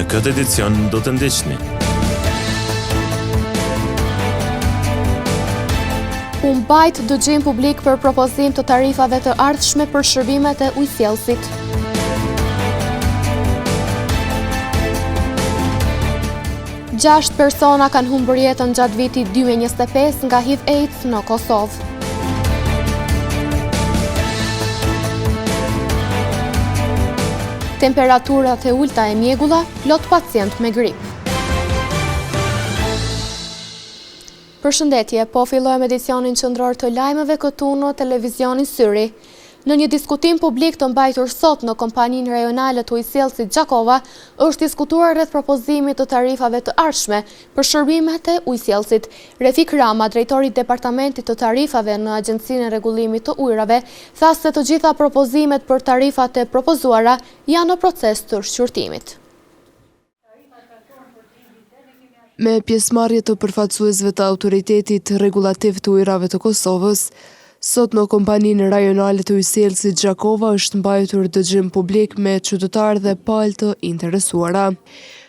Në këtë edicion do të ndiqni. U mbajt dëgjim publik për propozim të tarifave të ardhshme për shërbimet e ujësjellësit. Gjashtë persona kanë humbur jetën gjatë vitit 2025 nga HIV/AIDS në Kosovë. Temperaturat e ulta e mjegulla plot pacient me grip. Përshëndetje, po fillojmë edicionin qendror të lajmeve këtu në televizionin Syri. Në një diskutim publik të mbajtur sot në kompaninë rajonale të ujësjellësit Gjakova, është diskutuar rreth propozimit të tarifave të ardhshme për shërbimet e ujësjellësit. Refik Rama, drejtori i departamentit të tarifave në Agjencinë e Rregullimit të Ujrave, tha se të gjitha propozimet për tarifat e propozuara janë në proces të shqyrtimit. Me pjesëmarrje të përfaqësuesve të Autoritetit Rregullativ të Ujrave të Kosovës, sot në kompaninë rajonale të ujësjellësit Gjakova është mbajtur dëgjim publik me qytetarë dhe palë të interesuara.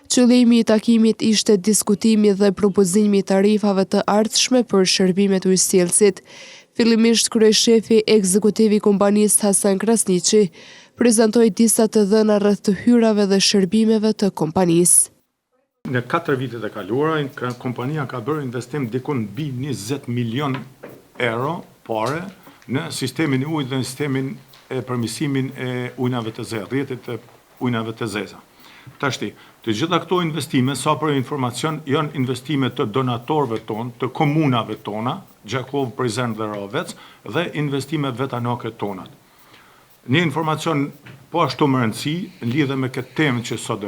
Qëllimi i takimit ishte diskutimi dhe propozimi i tarifave të ardhshme për shërbimet ujësjellësit. Fillimisht kryeshefi ekzekutiv i kompanisë Hasan Krasniqi prezantoi disa të dhëna rreth të hyrave dhe shërbimeve të kompanisë. Në 4 vitet e kaluara, kompania ka bërë investim dikun mbi 20 milion euro pare në sistemin e ujit dhe në sistemin e përmirësimin e ujnave të zezë, rrjetit të ujnave të zeza. Tashti, të gjitha këto investime, sa për informacion, janë investime të donatorëve tonë, të komunave tona, Gjakov, Prizren dhe Ravec, dhe investime vetanake tonat. Një informacion po ashtu më rëndësi, në lidhe me këtë temë që sot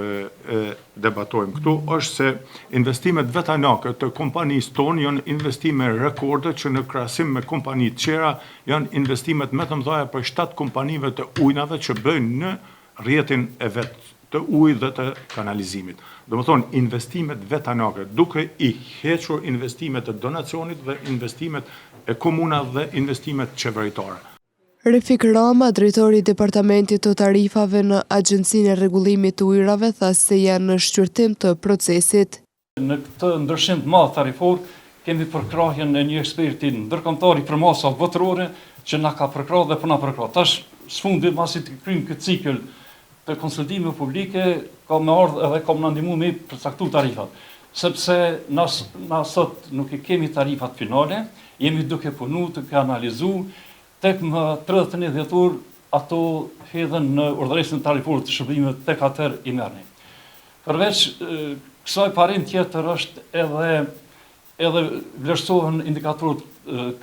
debatojmë këtu, është se investimet vetanake të kompanisë tonë janë investime rekorde që në krahasim me kompanitë tjera janë investimet më të mëdha për 7 kompanive të ujnave që bëjnë në rrjetin e vet të ujit dhe të kanalizimit. Domethënë investimet vetanake, duke i hequr investimet të donacionit dhe investimet e komunave dhe investimet qeveritare. Refik Rama, drejtori i departamentit të tarifave në Agjencinë e Rregullimit të Ujrave, tha se janë në shqyrtim të procesit. Në këtë ndryshim të madh tarifor kemi përkrahjen e një eksperti ndërkombëtar i përmasa botërore që na ka përkrahur dhe po na përkrah. Tash sfundi pasi të kryjmë këtë cikël të konsultimeve publike, ka më ardhur edhe kam na ndihmuar me përcaktuar tarifat. Sepse na sot nuk i kemi tarifat finale, jemi duke punuar të analizuar. Tek më 31 dhjetor ato hedhen në urdhëresën tarifore të shërbimeve tek atër i merrni. Përveç kësaj parim tjetër është edhe vlerësohen indikatorët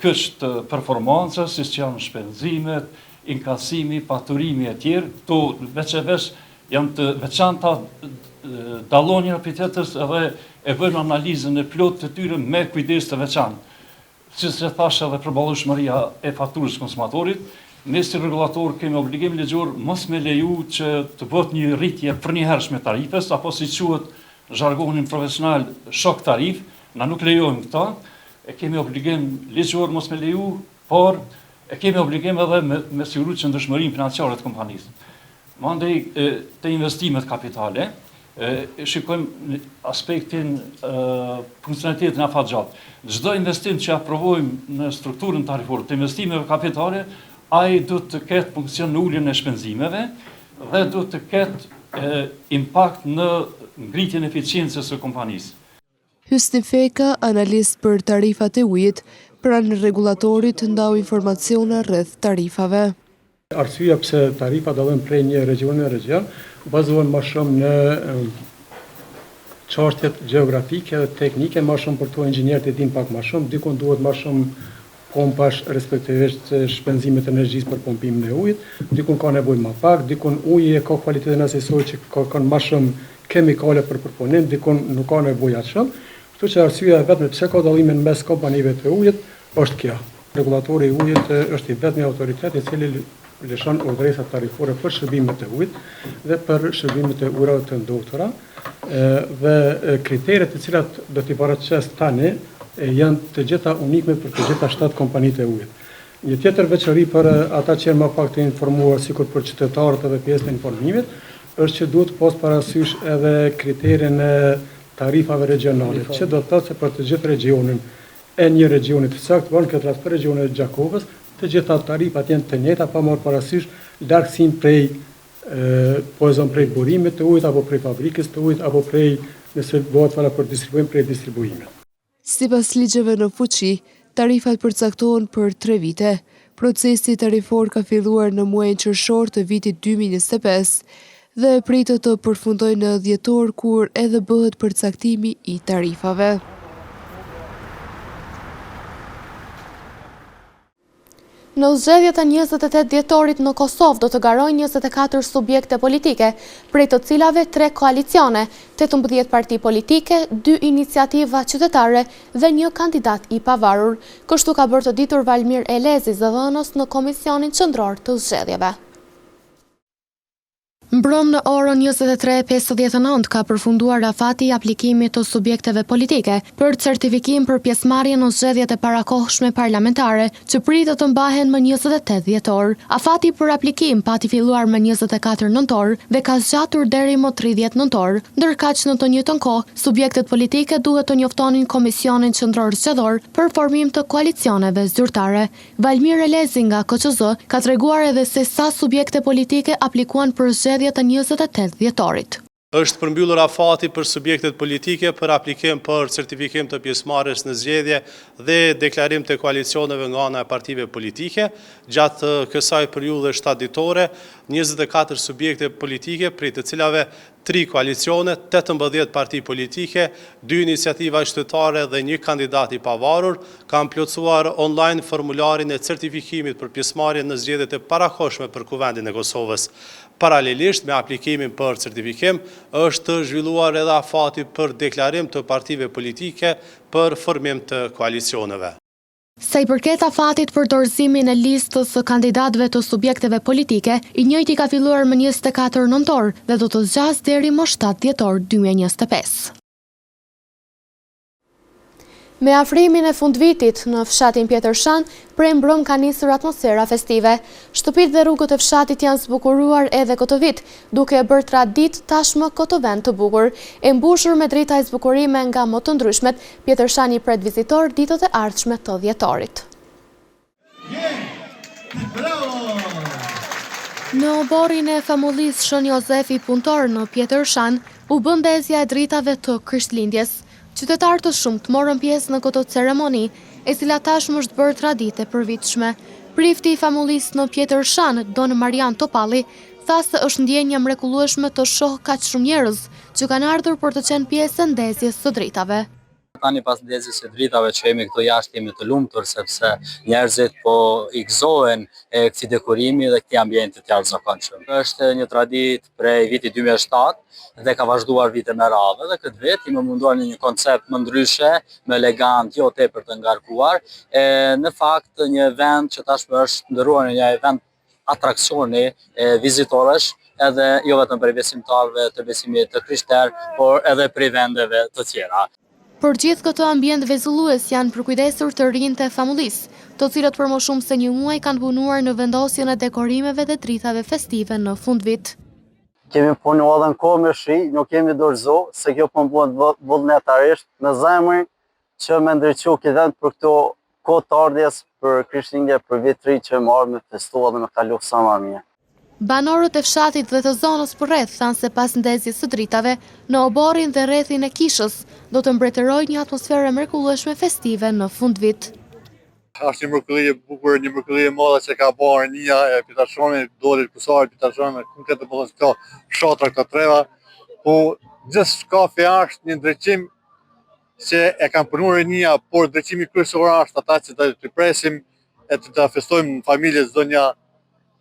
kyç të performancës, siç janë shpenzimet, inkasimi, paturimi e tjerë. Këto veç janë të veçanta dallojnë njëra prej tjetrës edhe e bëjmë analizën e plotë të tyre me kujdes të veçantë. Siç e thash edhe përballueshmëria e faturës konsumatorit, ne si rregullator kemi obligim ligjor mos me leju që të bëhet një rritje për një hershme tarifës, apo si quhet zhargonin profesional shok tarif, na nuk lejojmë këta, e kemi obligim ligjor mos me leju, por e kemi obligim edhe me siguru qëndrueshmërinë financiare të kompanisë. Mandej të investimet kapitale, shikojmë aspektin funksionalitetin afatgjat. Çdo investim që aprovojmë në strukturën tarifore të investimeve kapitale, ai duhet të ketë funksion në uljen e shpenzimeve dhe duhet të ketë impakt në ngritjen e eficiencës së kompanisë. Hysni Feka, analist për tarifat e ujit, pranë rregullatorit ndau informacione rreth tarifave. Arsyeja pse tarifat dallen prej një regioni në region bazohen më shumë në çështjet gjeografike dhe teknike, më shumë për to inxhinierët e din pak më shumë, dikun duhet më shumë pompash respektivisht shpenzimet e energjisë për pompimin e ujit, dikun ka nevojë më pak, dikun uji ka cilësinë asaj që kanë më shumë kimikale për përpunim, dikun nuk ka nevojë aq shumë. Kështu që arsyeja vetëm pse ka dallimin mes kompanive të ujit është kjo. Rregullatori i ujit është i vetmi autoritet i cili lëshon urdhëresat tarifore për shërbimet e ujit dhe për shërbimet e ujrave të ndotura dhe kriteret të cilat do t'i paraqes tani janë të gjitha unikme për të gjitha 7 kompanitë e ujit. Një tjetër veçori për ata që janë më pak të informuar sikur për qytetarët edhe pjesën e informimit është që duhet pas parasysh edhe kriterin e tarifave regionale, që do të thotë se për të gjithë regionin e një regionit të saktë, këtë rast për regionin e Gjakovës, të gjitha tarifat janë të njëjta pa marrë parasysh largësinë prej burimit të ujit apo prej fabrikës të ujit apo prej nëse bëhet fala për distribuim prej distribuimit. Sipas ligjeve në fuqi, tarifat përcaktohen për 3 vite. Procesi tarifor ka filluar në muajin qershor të vitit 2025 dhe pritet të përfundojë në dhjetor kur edhe bëhet përcaktimi i tarifave. Në zgjedhjet e 28 dhjetorit në Kosovë do të garojnë 24 subjekte politike, prej të cilave 3 koalicione, 18 parti politike, 2 iniciativa qytetare dhe 1 kandidat i pavarur. Kështu ka bërë të ditur Valmir Elezi, zëdhënës në Komisionin Qendror të Zgjedhjeve. Mbrom në orën 23:59 ka përfunduar afati i aplikimit të subjekteve politike për certifikim për pjesëmarrje në zgjedhjet e parakohshme parlamentare, që pritet të mbahen më 28 dhjetor. Afati për aplikim pati filluar më 24 nëntor dhe ka zgjatur deri më 30 nëntor, ndërkaq në të njëjtën kohë subjektet politike duhet të njoftonin Komisionin Qendror Zgjedhor për formim të koalicioneve zyrtare. Valmir Elezi nga KQZ ka treguar edhe se sa subjekte politike aplikuan për zgjedhjet të 28 dhjetorit. Është përmbyllur afati për subjektet politike për aplikim për certifikim të pjesëmarrjes në zgjedhje dhe deklarim të koalicioneve nga ana e partive politike. Gjatë kësaj periudhe 7 ditore, 24 subjekte politike, prej të cilave 3 koalicione, 18 parti politike, 2 iniciativa qytetare dhe 1 kandidat i pavarur, kanë plotësuar online formularin e certifikimit për pjesëmarrje në zgjedhjet e parakohshme për Kuvendin e Kosovës. Paralelisht me aplikimin për certifikim, është zhvilluar edhe afati për deklarim të partive politike për formim të koalicioneve. Sa i përket afatit për dorëzimin e listës së kandidatëve të subjekteve politike, i njëjti ka filluar më 24 nëntor dhe do të zgjasë deri më 7 dhjetor 2025. Me afrimin e fundvitit në fshatin Pjetërshan, prej mbrëm ka nisur atmosfera festive. Shtëpitë dhe rrugët e fshatit janë zbukuruar edhe këtë vit, duke e bërë traditë tashmë këtë vend të bukur. E mbushur me drita e zbukurime nga më të ndryshmet, Pjetërshani pret vizitor ditët e ardhshme të dhjetorit. Në oborin e famullisë Shën Jozefi Puntor në Pjetërshan, u bën ndezja e dritave të Krishtlindjes. Qytetarë të shumtë morën pjesë në këtë ceremoni, e cila tashmë është bërë traditë e përvitshme. Prifti i famullisë në Pjetërshan, Don Marian Topalli, tha se është ndjenja mrekullueshme të shoh kaq shumë njerëz që kanë ardhur për të qenë pjesë e ndezjes së dritave. Tani pas ndezjes së dritave që jemi këtu jashtë jemi të lumtur sepse njerëzit po i gëzohen këtij dekorimi dhe këtij ambienti të jashtëzakonshëm. Është një traditë prej vitit 2007 dhe ka vazhduar vite me radhë dhe këtë vit i më munduar një koncept më ndryshe, më elegant, jo tepër të ngarkuar. Në fakt një event që tashmë është ndërruar në një event atraksioni vizitorësh, edhe jo vetëm për besimtarëve të besimit të krishter, por edhe për vendeve të tjera. Për gjithë këto ambient vezullues janë përkujdesur të rinjtë e famullisë, të cilët për më shumë se një muaj kanë punuar në vendosjen e dekorimeve dhe dritave festive në fundvit. Kemi punuar edhe në kohë me shi, nuk kemi dorëzu, se kjo po bëhet vullnetarisht me zemër që me ndriçu këtë vend për këto kohë të ardhjes për Krishtlindje për vit 3 që marrë me festuar dhe me kalu sa më mirë. Banorët e fshatit dhe të zonës përreth thanë se pas ndezjes së dritave, në oborin dhe rrethin e kishës do të mbretërojë një atmosferë mrekullueshme festive në fundvit. Është një mrekulli e bukur, një mrekulli e madhe që ka bërë Nia e Pjetërshonit, doli kusar Pjetërshonit, konkret të bëhet këto fshatra këto treva, ku gjithçka është një ndriçim që e kanë punuar Nia, por ndriçimi kryesor është ata që të presim e të festojmë në familje çdo një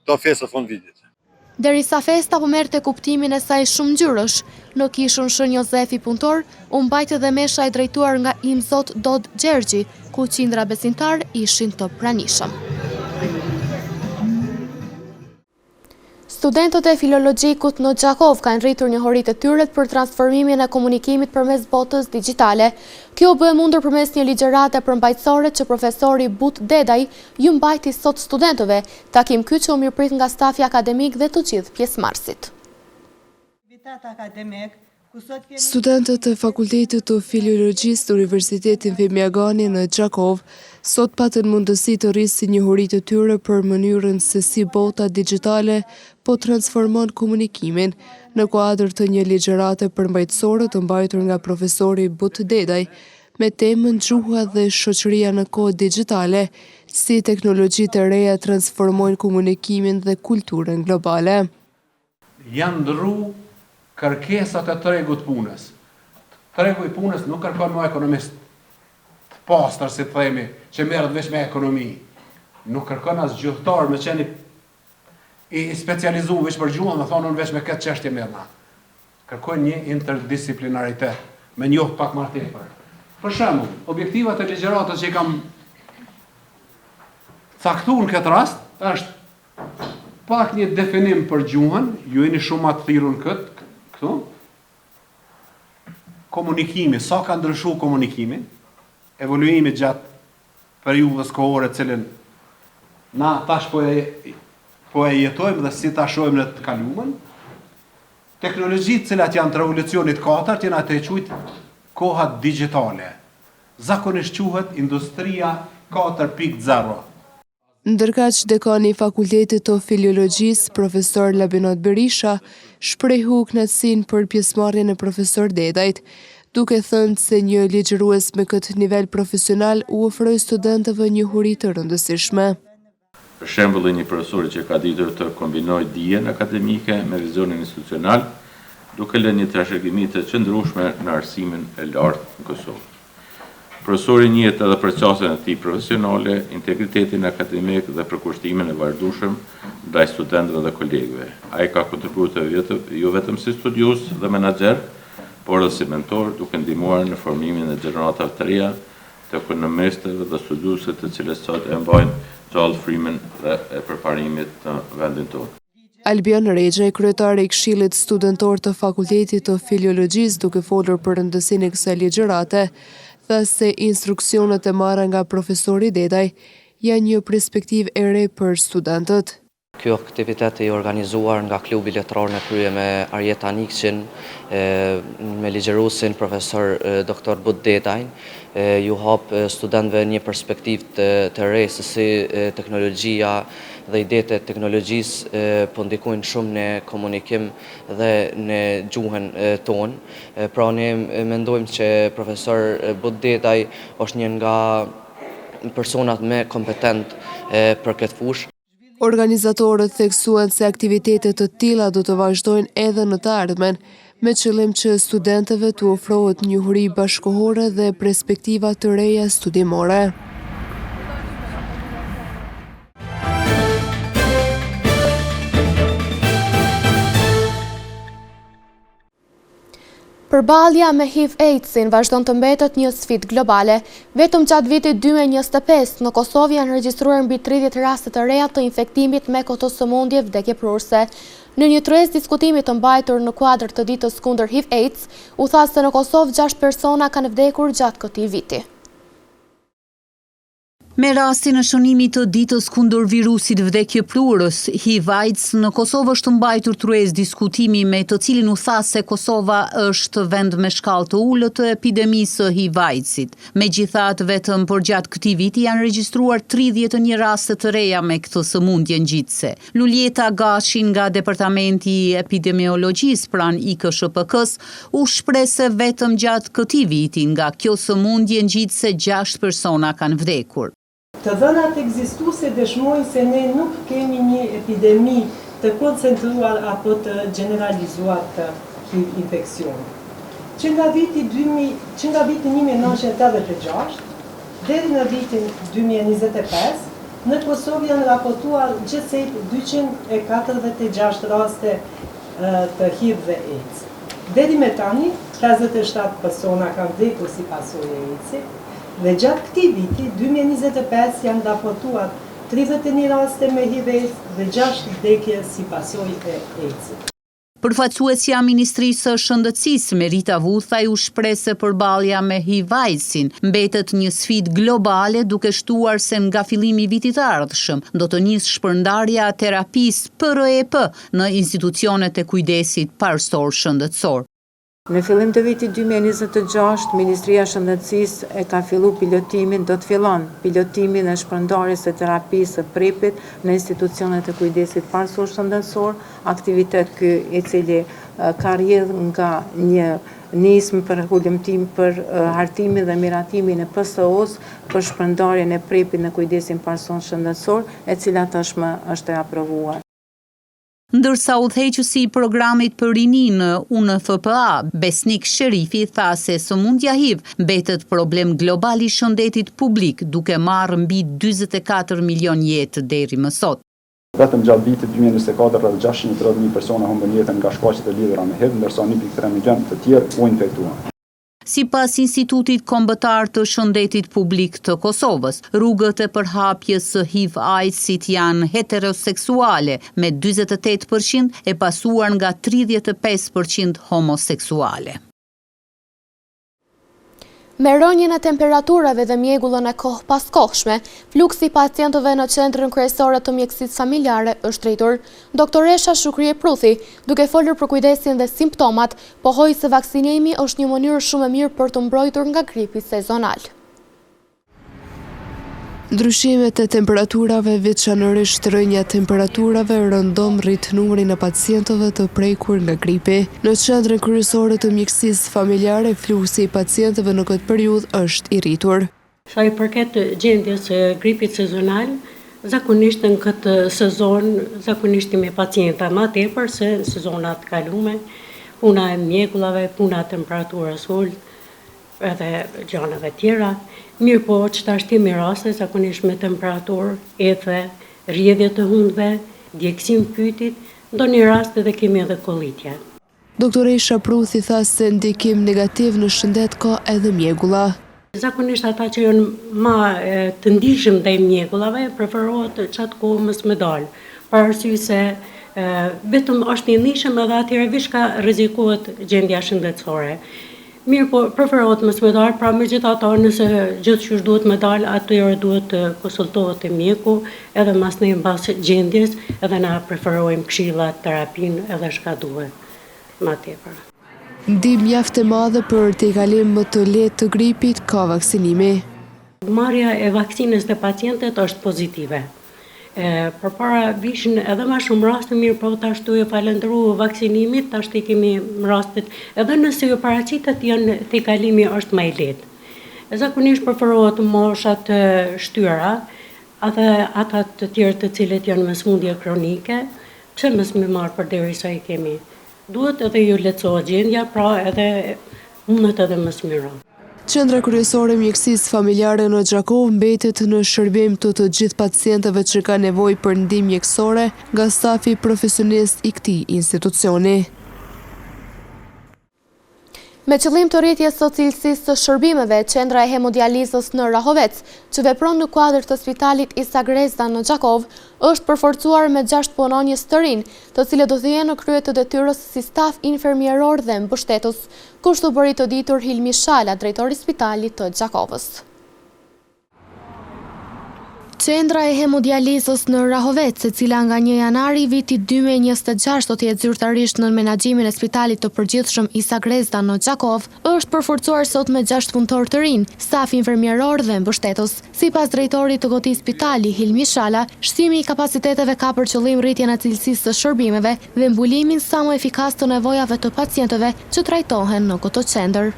të festë fundvitit. Derisa festa po merrte kuptimin e saj shumë ngjyrësh, në kishën Shën Jozefi Puntor u mbajtë dhe mesha e drejtuar nga Imzot Dod Gjergji, ku qindra besimtar ishin të pranishëm. Studentët e filologjikut në Gjakov kanë rritur njohuritë e tyre për transformimin e komunikimit përmes botës digjitale. Kjo bëhe mundur përmes një ligjërate përmbajtësore që profesori But Dedaj ju mbajti sot studentëve, takim ky që u mirëprit nga stafi akademik dhe të gjithë pjesëmarrësit. Studentët e Fakultetit të Filologjisë të Universitetin Fimiagani në Gjakov sot patën mundësi të rrisin njohuritë e tyre për mënyrën se si bota digjitale po transformon komunikimin në kuadër të një ligjërate përmbajtësore të mbajtur nga profesori But Dedaj me temën Gjuha dhe shoqëria në kohë digjitale, si teknologjitë e reja transformojnë komunikimin dhe kulturën globale. Janë ndrru kërkesat e tregut punës. Tregu i punës nuk kërkon më ekonomist të pastër, si të themi, që merret vetëm me ekonomi. Nuk kërkon as gjuhëtar me qenë i specializuar vetëm për gjuhën, më thonë unë vetëm me këtë çështje merrna. Kërkon një interdisciplinaritet, me njohur pak më tepër. Për shembull, objektivat e ligjëratës që kam caktuar në këtë rast është pak një definim për gjuhën, ju jeni shumë më të thirrur këtu. Komunikimi, sa ka ndryshuar komunikimi, evoluimi gjatë periudhës kohore cilën na tash po e jetojmë dhe si ta shohim në të kaluarën. Teknologjitë cilat janë të revolucionit katërt janë ato e quajt koha digjitale. Zakonisht quhet industria 4.0. Ndërkaq dekani i Fakultetit të Filologjisë, profesor Labinot Berisha, shprehu kënaqësinë për pjesëmarrjen e profesor Dedajt, duke thënë se një ligjërues me këtë nivel profesional u ofroi studentëve njohuri të rëndësishme. Për shembull, një profesor që ka ditur të kombinojë dijen akademike me vizionin institucional, duke lënë një trashëgimi të qëndrueshme në arsimin e lartë në Kosovë. Profesori njihet edhe për qasjen e tij profesionale, integritetin akademik dhe përkushtimin e vazhdueshëm ndaj studentëve dhe kolegëve. Ai ka kontribuar jo vetëm si studius dhe menaxher, por edhe si mentor, duke ndihmuar në formimin e gjeneratave të reja të ekonomistëve dhe studiusëve të cilët sot e mbajnë gjallë frymën dhe e përparimit në vendin tonë. Albion Rexha, kryetari i Këshillit Studentor të Fakultetit të Filologjisë, duke folur për rëndësinë e kësaj ligjërate, tha se instruksionet e marra nga profesori Dedaj janë një perspektivë e re për studentët. Kjo aktivitet i organizuar nga klubi letrar në krye me Arjeta Nikçin, me ligjëruesin profesor Dr. But Dedajn, ju hap studentëve një perspektivë të re se si teknologjia dhe idetë e teknologjisë po ndikojnë shumë në komunikim dhe në gjuhën tonë. Pra ne mendojmë që profesor But Dedaj është një nga personat më kompetent për këtë fushë. Organizatorët theksuan se aktivitetet të tilla do të vazhdojnë edhe në të ardhmen, me qëllim që studentëve të ofrohet njohuri bashkëkohore dhe perspektiva të reja studimore. Përballja me HIV/AIDS-in vazhdon të mbetet një sfidë globale. Vetëm gjatë vitit 2025 në Kosovë janë regjistruar mbi 30 raste të reja të infektimit me këtë sëmundje vdekjeprurse. Në një tërës diskutimi të mbajtur në kuadër të ditës kundër HIV/AIDS, u tha se në Kosovë 6 persona kanë vdekur gjatë këtij viti. Me rastin e shënimit të ditës kundër virusit vdekjeprurës HIV/AIDS, në Kosovë është mbajtur tërës diskutimi me të cilin u tha se Kosova është vend me shkallë të ulët të epidemisë HIV/AIDS-it. Megjithatë, vetëm për gjatë këtij viti janë regjistruar 31 raste të reja me këtë sëmundje ngjitëse. Luljeta Gashi nga Departamenti i Epidemiologjisë pranë IKSHPK-s u shpreh se vetëm gjatë këtij viti nga kjo sëmundje ngjitëse 6 persona kanë vdekur. Të dhënat ekzistuese dëshmojnë se ne nuk kemi një epidemi të koncentruar apo të generalizuar të HIV-infeksion. Që nga viti 1986 deri në vitin 2025, në Kosovë janë raportuar gjithsej 246 raste të HIV dhe AIDS. Deri me tani, 57 persona kanë vdekur si pasojë e AIDS-it. Dhe gjatë këtij viti, 2025, janë raportuar 31 raste me HIV dhe 6 vdekje si pasojë e AIDS-it. Përfaqësuesja e Ministrisë së Shëndetësisë Merita Vuthaj u shpreh se përballja me HIV-sin mbetet një sfidë globale, duke shtuar se nga fillimi i vitit të ardhshëm do të nisë shpërndarja e terapisë PrEP në institucionet e kujdesit parësor shëndetësor. Në fillim të vitit 2026, Ministria e Shëndetësisë e ka filluar pilotimin, do të fillon pilotimin e shpërndarjes së terapisë së PrEP-it në institucionet e kujdesit parësor shëndetësor, aktivitet ky i cili ka rrjedhur nga një nismë për hulumtim për hartimin dhe miratimin e PSO-s për shpërndarjen e PrEP-it në kujdesin parësor shëndetësor, e cila tashmë është e aprovuar. Ndërsa udhëheqësi i programit për rini në UNFPA, Besnik Sherifi, tha se sëmundja HIV mbetet problem global i shëndetit publik, duke marrë mbi 44 milion jetë deri më sot. Vetëm gjatë vitit 2024 rreth 630.000 persona humbën jetën nga shkaqet e lidhura me HIV, ndërsa 1.3 milion të tjerë u infektuan. Sipas Institutit Kombëtar të Shëndetit Publik të Kosovës, rrugët e përhapjes së HIV-AIDS-it janë heteroseksuale me 48% e pasuar nga 35% homoseksuale. Me rënjën e temperaturave dhe mjegullën e kohë pas kohshme, fluksi i pacientëve në qendrën kryesore të mjekësisë familjare është rritur. Doktoresha Shukrie Pruthi, duke folur për kujdesin dhe simptomat, pohoi se vaksinimi është një mënyrë shumë e mirë për të mbrojtur nga gripi sezonal. Ndryshimet e temperaturave, veçanërisht rënja e temperaturave, rëndom rrit numrin e pacientëve të prekur nga gripi. Në qendrën kryesore të mjekësisë familjare, fluksi i pacientëve në këtë periudhë është i rritur. Sa i përket gjendjes së gripit sezonal, zakonisht në këtë sezon, zakonisht me pacienta më tepër se në sezonat kalume, puna e mjekullave, puna e temperaturës ulët, edhe gjanave tjera. Mirë po, që ta shtimi raste, zakonisht me temperaturë, ethe, rrjedhje të hundëve, djegësim pytit, ndonjë rast edhe kemi edhe kollitje. Doktoresha Pruthi tha se ndikim negativ në shëndet ka edhe mjegulla. Zakonisht ata që janë më të ndihshëm ndaj mjekullave, preferohet çat kohë mos me dalë. Për arsye se vetëm është i ndihshëm edhe atëherë vish ka rrezikohet gjendja shëndetësore. Mirë po, preferohet mos me dalë, pra megjithatë nëse gjithçysh duhet me dalë, atëherë duhet të konsultohet te mjeku, edhe mas ne mbas gjendjes, edhe na preferojmë këshillat, terapinë, edhe çka duhet më tepër. Ndihmë mjaft e madhe për tejkalim më të lehtë të gripit ka vaksinimi. Marrja e vaksinës të pacientet është pozitive. Përpara vishin edhe më shumë raste, mirë po tashtu e falendëru vaksinimit, tashtu kemi rastet edhe nëse jo paraqitet janë tejkalimi është më i lehtë. Zakonisht preferohet moshat shtyra, edhe ata të tjerë të cilët janë me smundje kronike, pse mos me marr përderisa i kemi. Duhet edhe ju lehtësohet gjendja, pra edhe mundet edhe më mira. Qendra kryesore mjekësisë familjare në Gjakov mbetet në shërbim të gjithë pacientëve që ka nevojë për ndihmë mjekësore nga stafi profesionist i këtij institucioni. Me qëllim të rritjes së cilësisë së shërbimeve, qendra e hemodializës në Rahovec, që vepron në kuadër të spitalit Isa Grezda në Gjakov, është përforcuar me 6 punonjës të rinj, të cilët do të jenë në krye të detyrës si staf infermieror dhe mbështetës, kështu bëri të ditur Hilmi Shala, drejtori i spitalit të Gjakovës. Qendra e hemodializës në Rahovec, e cila nga 1 janari vitit 2026 do të jetë zyrtarisht në menaxhimin e spitalit të përgjithshëm Isa Grezda në Gjakov, është përforcuar sot me 6 punëtor të rinj, staf infermieror dhe mbështetës. Sipas drejtorit të këtij spitali, Hilmi Shala, shtimi i kapaciteteve ka për qëllim rritjen e cilësisë së shërbimeve dhe mbulimin sa më efikas të nevojave të pacientëve që trajtohen në këtë qendër.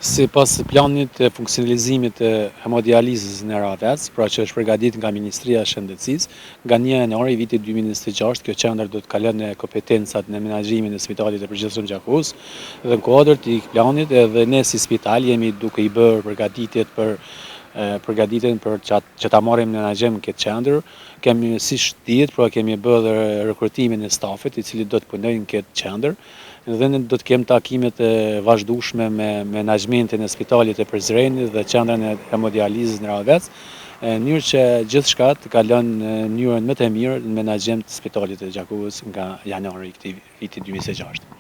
Sipas planit të funksionalizimit të hemodializës në Rahovec, pra që është përgatitur nga Ministria e Shëndetësisë, nga 1 janari vitit 2026, kjo qendër do të kalon në kompetencat në menaxhimin e spitalit të përgjithshëm Gjakovës, dhe në kuadër të planit edhe ne si spital jemi duke i bërë përgatitjen për që ta marrim në menaxhim këtë qendër. Kemi siç dihet, pra kemi bërë rekrutimin e stafit i cili do të punojnë në këtë qendër. Dhe ne do të kem takimet e vazhdueshme me menaxhmentin e spitalit të Prizrenit dhe qendrën e hemodializës në Rahovec, në mënyrë që gjithçka të kalon në mënyrën më të mirë në menaxhim të Spitalit të Gjakovës nga janari i këtij viti 2026.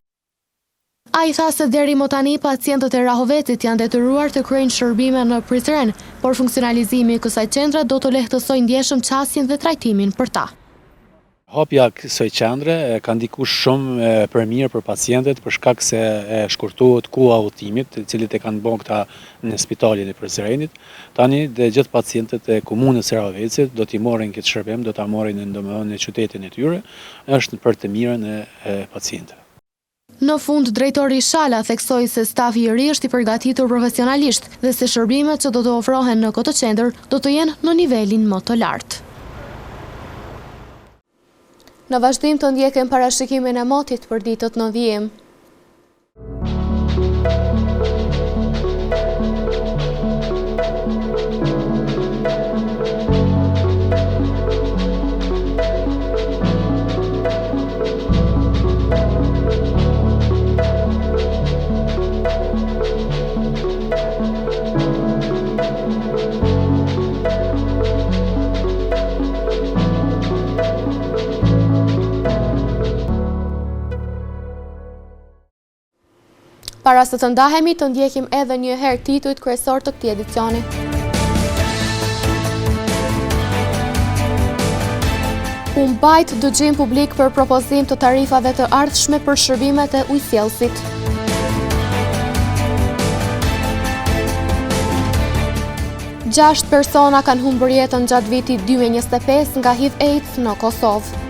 A i tha se deri më tani pacientët e Rahovetit janë detyruar të kryejnë shërbime në Prizren, por funksionalizimi i kësaj qendre do të lehtësojë ndjeshëm qasjen dhe trajtimin për ta. Hapja kësaj qendre ka ndikuar shumë për mirë për pacientët për shkak se shkurtohet koha udhëtimit, të cilët e kanë bërë këta në spitalin e Prizrenit. Tani dhe gjithë pacientët e komunës së Rahovetit do t'i marrin këtë shërbim, do ta marrin në qytetin e tyre, është për të mirën e pacientëve. Në fund, drejtori Shala theksoi se stafi i ri është i përgatitur profesionalisht dhe se shërbimet që do të ofrohen në këtë qendër do të jenë në nivelin më të lartë. Në vazhdim të ndjekim parashikimin e motit për ditët në vijim. Para se të ndahemi, të ndjekim edhe një herë titujt kryesor të këtij edicioni. U mbajt dëgjim publik për propozim të tarifave të ardhshme për shërbimet e ujësjellësit. Gjashtë persona kanë humbur jetën gjatë vitit 2025 nga HIV/AIDS në Kosovë.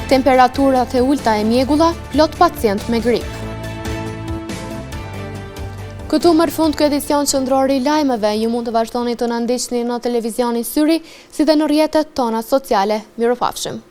Temperaturat e ulta e mjegulla, plot pacient me grip. Këtu merr fund ky edicion qendror i lajmeve. Ju mund të vazhdoni të na ndiqni në televizionin Syri, si dhe në rrjetet tona sociale. Mirupafshim.